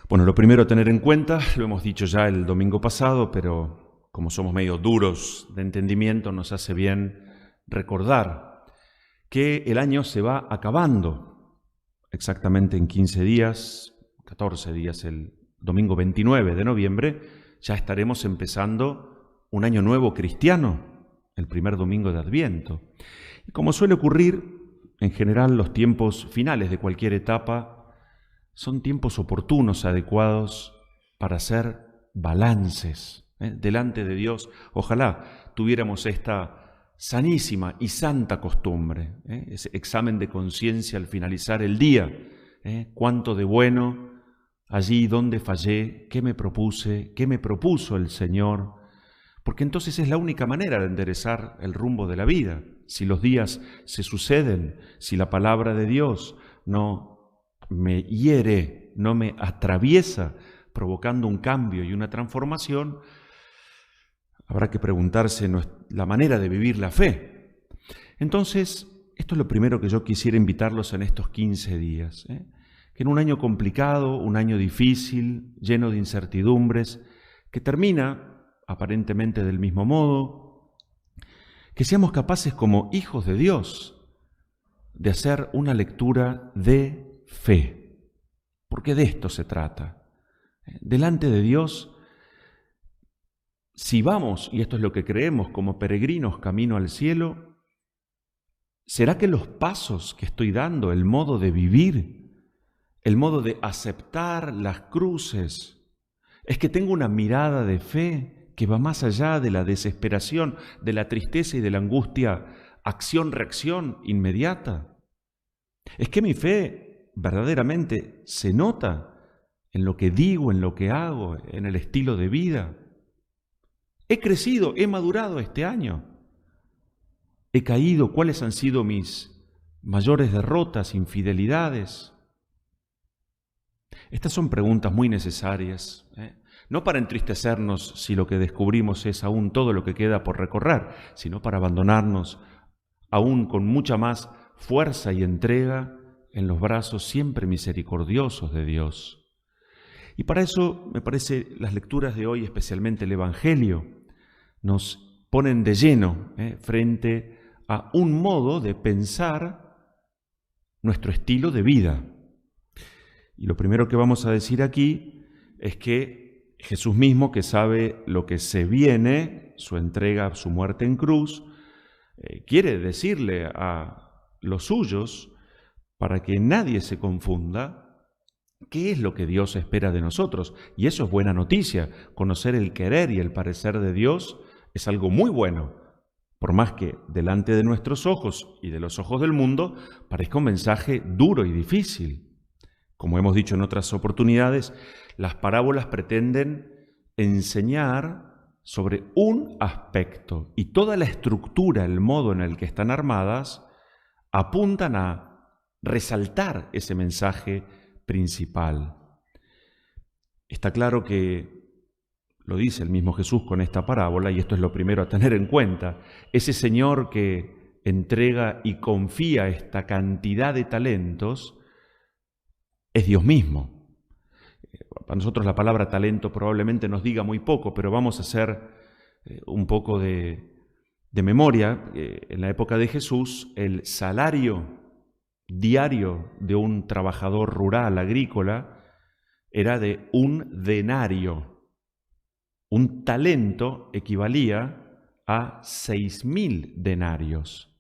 Bueno, lo primero a tener en cuenta, lo hemos dicho ya el domingo pasado, pero como somos medio duros de entendimiento, nos hace bien recordar que el año se va acabando exactamente en 15 días, 14 días, el domingo 29 de noviembre, ya estaremos empezando un año nuevo cristiano, el primer domingo de Adviento. Y como suele ocurrir, en general los tiempos finales de cualquier etapa son tiempos oportunos, adecuados para hacer balances delante de Dios. Ojalá tuviéramos esta sanísima y santa costumbre, ese examen de conciencia al finalizar el día. Cuánto de bueno, allí donde fallé, qué me propuse, qué me propuso el Señor. Porque entonces es la única manera de enderezar el rumbo de la vida. Si los días se suceden, si la palabra de Dios no me hiere, no me atraviesa, provocando un cambio y una transformación, habrá que preguntarse la manera de vivir la fe. Entonces, esto es lo primero que yo quisiera invitarlos en estos 15 días. Que en un año complicado, un año difícil, lleno de incertidumbres, que termina aparentemente del mismo modo, que seamos capaces como hijos de Dios de hacer una lectura de fe, porque de esto se trata. Delante de Dios, si vamos, y esto es lo que creemos, como peregrinos camino al cielo, ¿será que los pasos que estoy dando, el modo de vivir, el modo de aceptar las cruces, es que tengo una mirada de fe que va más allá de la desesperación, de la tristeza y de la angustia, acción-reacción inmediata? ¿Es que mi fe verdaderamente se nota en lo que digo, en lo que hago, en el estilo de vida? He crecido, he madurado este año. He caído, ¿cuáles han sido mis mayores derrotas, infidelidades? Estas son preguntas muy necesarias, no para entristecernos si lo que descubrimos es aún todo lo que queda por recorrer, sino para abandonarnos aún con mucha más fuerza y entrega en los brazos siempre misericordiosos de Dios. Y para eso, me parece, las lecturas de hoy, especialmente el Evangelio, nos ponen de lleno frente a un modo de pensar nuestro estilo de vida. Y lo primero que vamos a decir aquí es que Jesús mismo, que sabe lo que se viene, su entrega, su muerte en cruz, quiere decirle a los suyos, para que nadie se confunda, qué es lo que Dios espera de nosotros. Y eso es buena noticia. Conocer el querer y el parecer de Dios es algo muy bueno, por más que delante de nuestros ojos y de los ojos del mundo parezca un mensaje duro y difícil. Como hemos dicho en otras oportunidades, las parábolas pretenden enseñar sobre un aspecto y toda la estructura, el modo en el que están armadas, apuntan a resaltar ese mensaje principal. Está claro que lo dice el mismo Jesús con esta parábola, y esto es lo primero a tener en cuenta. Ese Señor que entrega y confía esta cantidad de talentos es Dios mismo. Para nosotros la palabra talento probablemente nos diga muy poco, pero vamos a hacer un poco de memoria. En la época de Jesús, el salario diario de un trabajador rural, agrícola, era de un denario. Un talento equivalía a 6.000 denarios.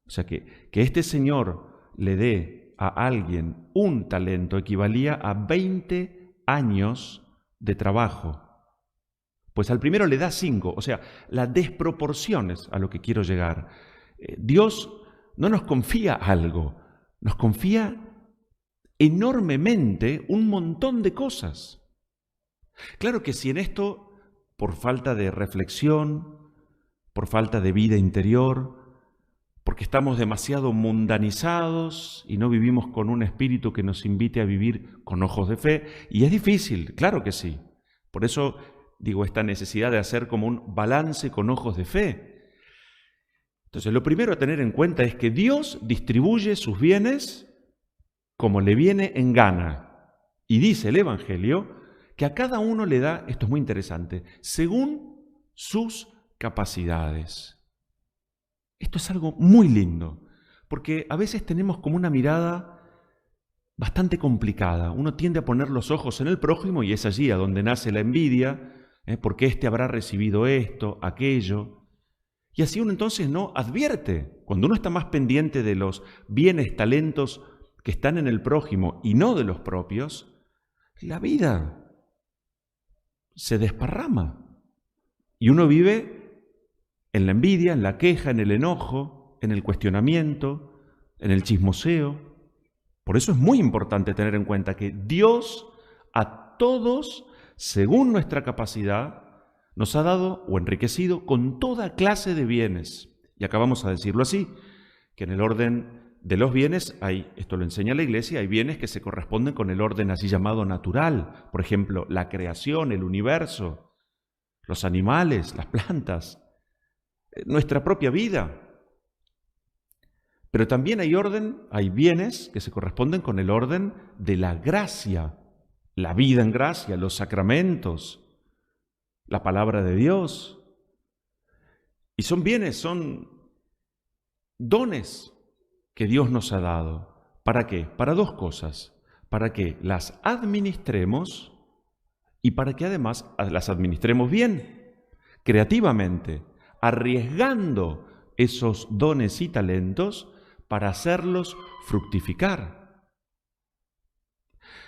O sea que este señor le dé a alguien un talento equivalía a 20 años de trabajo. Pues al primero le da 5, o sea, la desproporción es a lo que quiero llegar. Dios no nos confía algo, nos confía enormemente un montón de cosas. Claro que si en esto, por falta de reflexión, por falta de vida interior, porque estamos demasiado mundanizados y no vivimos con un espíritu que nos invite a vivir con ojos de fe, y es difícil, claro que sí. Por eso digo, esta necesidad de hacer como un balance con ojos de fe. Entonces, lo primero a tener en cuenta es que Dios distribuye sus bienes como le viene en gana. Y dice el Evangelio que a cada uno le da, esto es muy interesante, según sus capacidades. Esto es algo muy lindo, porque a veces tenemos como una mirada bastante complicada. Uno tiende a poner los ojos en el prójimo y es allí a donde nace la envidia, porque éste habrá recibido esto, aquello. Y así uno entonces no advierte. Cuando uno está más pendiente de los bienes, talentos que están en el prójimo y no de los propios, la vida se desparrama. Y uno vive en la envidia, en la queja, en el enojo, en el cuestionamiento, en el chismoseo. Por eso es muy importante tener en cuenta que Dios a todos, según nuestra capacidad, nos ha dado o enriquecido con toda clase de bienes. Y acabamos a decirlo así, que en el orden de los bienes hay, esto lo enseña la Iglesia, hay bienes que se corresponden con el orden así llamado natural. Por ejemplo, la creación, el universo, los animales, las plantas, nuestra propia vida. Pero también hay bienes que se corresponden con el orden de la gracia, la vida en gracia, los sacramentos, la palabra de Dios. Y son bienes, son dones que Dios nos ha dado. ¿Para qué? Para dos cosas. Para que las administremos y para que además las administremos bien, creativamente, arriesgando esos dones y talentos para hacerlos fructificar.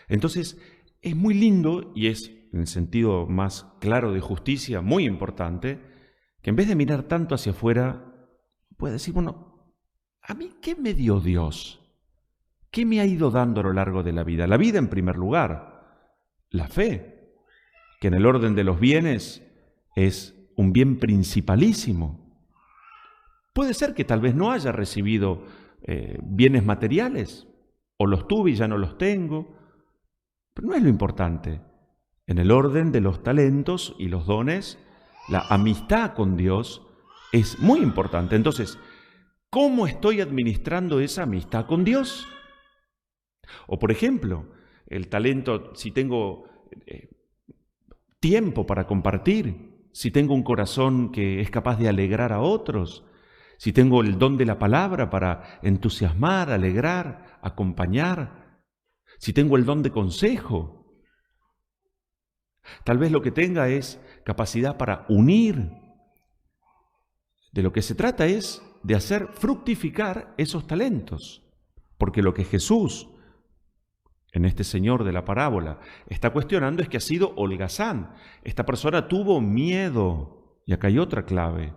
Entonces, es muy lindo y es, en el sentido más claro de justicia, muy importante, que en vez de mirar tanto hacia afuera, pueda decir, bueno, ¿a mí qué me dio Dios? ¿Qué me ha ido dando a lo largo de la vida? La vida en primer lugar, la fe, que en el orden de los bienes es un bien principalísimo. Puede ser que tal vez no haya recibido bienes materiales, o los tuve y ya no los tengo, pero no es lo importante. En el orden de los talentos y los dones, la amistad con Dios es muy importante. Entonces, ¿cómo estoy administrando esa amistad con Dios? O por ejemplo, el talento, si tengo tiempo para compartir, si tengo un corazón que es capaz de alegrar a otros, si tengo el don de la palabra para entusiasmar, alegrar, acompañar, si tengo el don de consejo. Tal vez lo que tenga es capacidad para unir. De lo que se trata es de hacer fructificar esos talentos, porque lo que Jesús, en este señor de la parábola, está cuestionando es que ha sido holgazán. Esta persona tuvo miedo, y acá hay otra clave.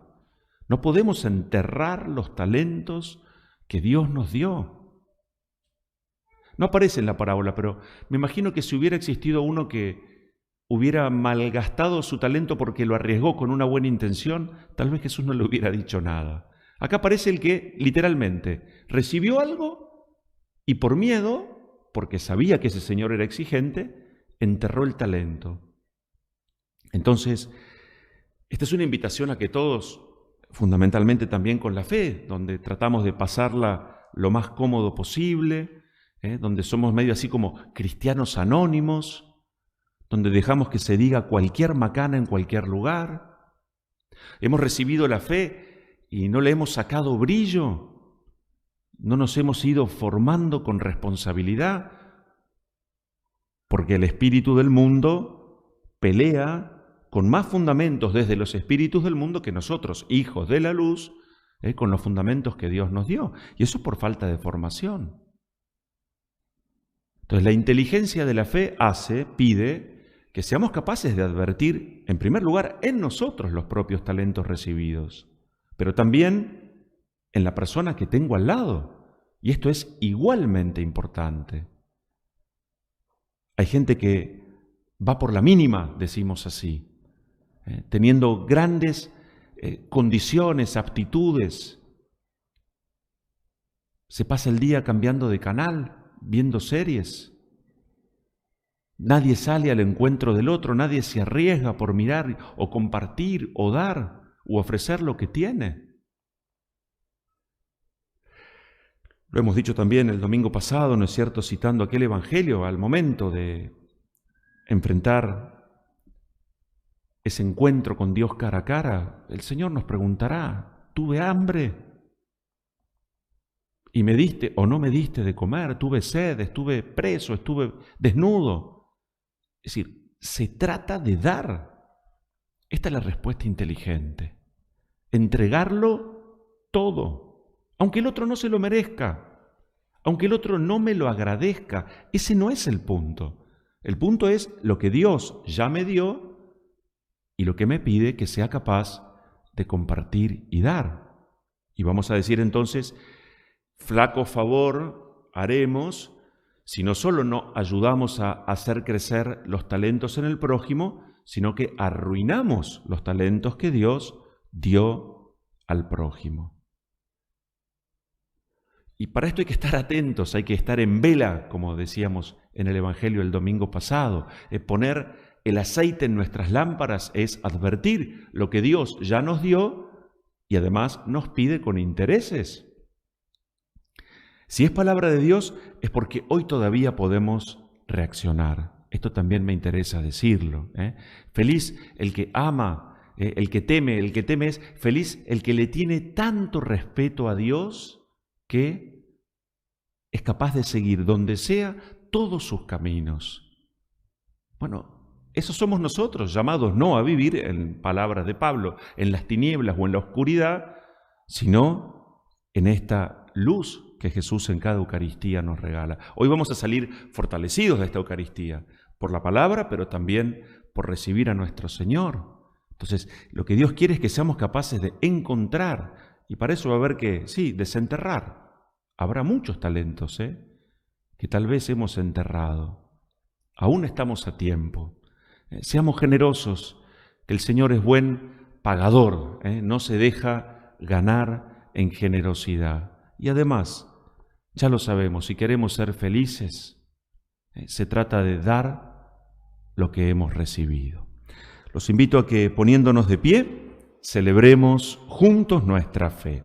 No podemos enterrar los talentos que Dios nos dio. No aparece en la parábola, pero me imagino que si hubiera existido uno que hubiera malgastado su talento porque lo arriesgó con una buena intención, tal vez Jesús no le hubiera dicho nada. Acá aparece el que, literalmente, recibió algo y por miedo, porque sabía que ese señor era exigente, enterró el talento. Entonces, esta es una invitación a que todos, fundamentalmente también con la fe, donde tratamos de pasarla lo más cómodo posible, donde somos medio así como cristianos anónimos, donde dejamos que se diga cualquier macana en cualquier lugar. Hemos recibido la fe y no le hemos sacado brillo, no nos hemos ido formando con responsabilidad, porque el espíritu del mundo pelea con más fundamentos desde los espíritus del mundo que nosotros, hijos de la luz, con los fundamentos que Dios nos dio. Y eso por falta de formación. Entonces la inteligencia de la fe pide que seamos capaces de advertir, en primer lugar, en nosotros los propios talentos recibidos, pero también en la persona que tengo al lado. Y esto es igualmente importante. Hay gente que va por la mínima, decimos así, teniendo grandes condiciones, aptitudes. Se pasa el día cambiando de canal, viendo series. Nadie sale al encuentro del otro, nadie se arriesga por mirar o compartir o dar o ofrecer lo que tiene. Lo hemos dicho también el domingo pasado, ¿no es cierto?, citando aquel evangelio al momento de enfrentar ese encuentro con Dios cara a cara, el Señor nos preguntará, ¿tuve hambre? ¿Y me diste o no me diste de comer? ¿Tuve sed? ¿Estuve preso? ¿Estuve desnudo? Es decir, se trata de dar. Esta es la respuesta inteligente. Entregarlo todo, aunque el otro no se lo merezca, aunque el otro no me lo agradezca. Ese no es el punto. El punto es lo que Dios ya me dio y lo que me pide que sea capaz de compartir y dar. Y vamos a decir entonces, flaco favor haremos si no solo no ayudamos a hacer crecer los talentos en el prójimo, sino que arruinamos los talentos que Dios dio al prójimo. Y para esto hay que estar atentos, hay que estar en vela, como decíamos en el Evangelio el domingo pasado. Poner el aceite en nuestras lámparas es advertir lo que Dios ya nos dio y además nos pide con intereses. Si es palabra de Dios, es porque hoy todavía podemos reaccionar. Esto también me interesa decirlo. Feliz el que ama, el que teme es feliz el que le tiene tanto respeto a Dios que es capaz de seguir donde sea todos sus caminos. Bueno, esos somos nosotros, llamados no a vivir, en palabras de Pablo, en las tinieblas o en la oscuridad, sino en esta luz que Jesús en cada Eucaristía nos regala. Hoy vamos a salir fortalecidos de esta Eucaristía, por la palabra, pero también por recibir a nuestro Señor. Entonces, lo que Dios quiere es que seamos capaces de encontrar, y para eso va a haber que, sí, desenterrar. Habrá muchos talentos, que tal vez hemos enterrado. Aún estamos a tiempo. Seamos generosos, que el Señor es buen pagador, no se deja ganar en generosidad. Y además, ya lo sabemos, si queremos ser felices, se trata de dar lo que hemos recibido. Los invito a que, poniéndonos de pie, celebremos juntos nuestra fe.